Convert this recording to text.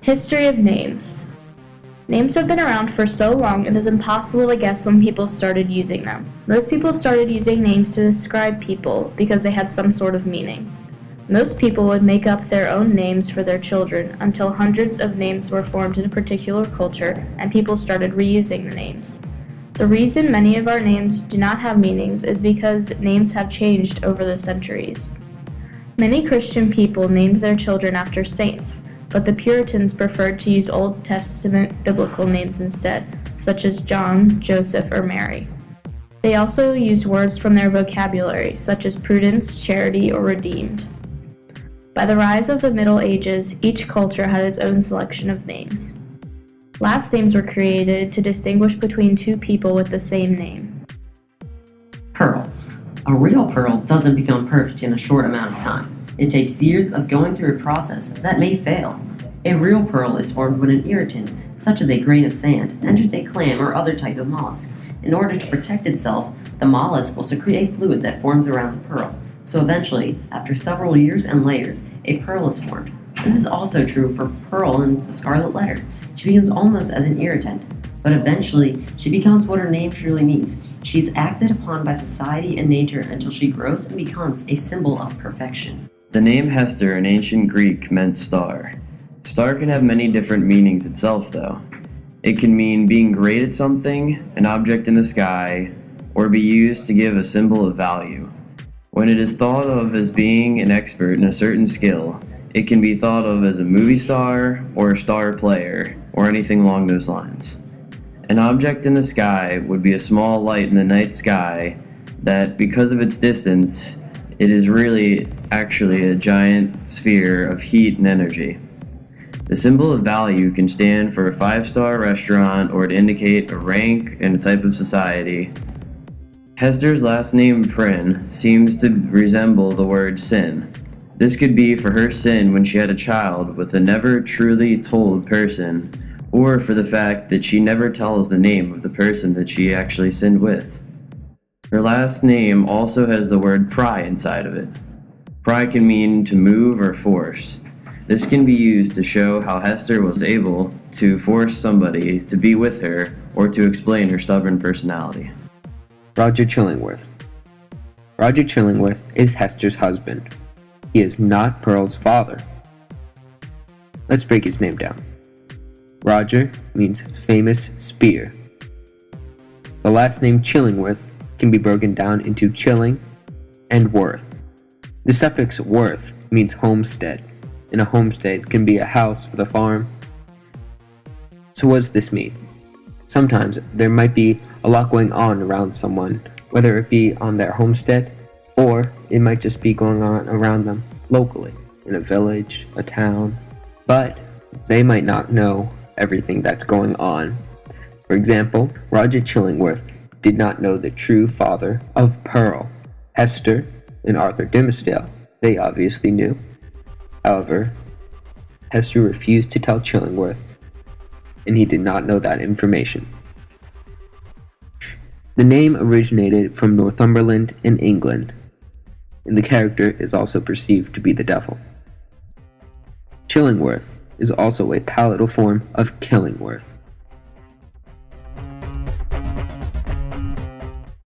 History of names. Names have been around for so long it is impossible to guess when people started using them. Most people started using names to describe people because they had some sort of meaning. Most people would make up their own names for their children until hundreds of names were formed in a particular culture and people started reusing the names. The reason many of our names do not have meanings is because names have changed over the centuries. Many Christian people named their children after saints, but the Puritans preferred to use Old Testament biblical names instead, such as John, Joseph, or Mary. They also used words from their vocabulary, such as prudence, charity, or redeemed. By the rise of the Middle Ages, each culture had its own selection of names. Last names were created to distinguish between two people with the same name. Pearl. A real pearl doesn't become perfect in a short amount of time. It takes years of going through a process that may fail. A real pearl is formed when an irritant, such as a grain of sand, enters a clam or other type of mollusk. In order to protect itself, the mollusk will secrete a fluid that forms around the pearl. So eventually, after several years and layers, a pearl is formed. This is also true for Pearl in the Scarlet Letter. She begins almost as an irritant, but eventually she becomes what her name truly means. She is acted upon by society and nature until she grows and becomes a symbol of perfection. The name Hester in ancient Greek meant star. Star can have many different meanings itself, though. It can mean being great at something, an object in the sky, or be used to give a symbol of value. When it is thought of as being an expert in a certain skill, it can be thought of as a movie star or a star player, or anything along those lines. An object in the sky would be a small light in the night sky that, because of its distance, it is really actually a giant sphere of heat and energy. The symbol of value can stand for a 5-star restaurant or to indicate a rank and a type of society. Hester's last name, Prynne, seems to resemble the word sin. This could be for her sin when she had a child with a never truly told person, or for the fact that she never tells the name of the person that she actually sinned with. Her last name also has the word pry inside of it. Pry can mean to move or force. This can be used to show how Hester was able to force somebody to be with her or to explain her stubborn personality. Roger Chillingworth. Roger Chillingworth is Hester's husband. He is not Pearl's father. Let's break his name down. Roger means famous spear. The last name Chillingworth can be broken down into chilling and worth. The suffix worth means homestead, and a homestead can be a house with a farm. So what does this mean? Sometimes there might be a lot going on around someone, whether it be on their homestead, or it might just be going on around them locally, in a village, a town, but they might not know everything that's going on. For example, Roger Chillingworth did not know the true father of Pearl. Hester and Arthur Dimmesdale, they obviously knew. However, Hester refused to tell Chillingworth, and he did not know that information. The name originated from Northumberland in England, and the character is also perceived to be the devil. Chillingworth is also a palatal form of Killingworth.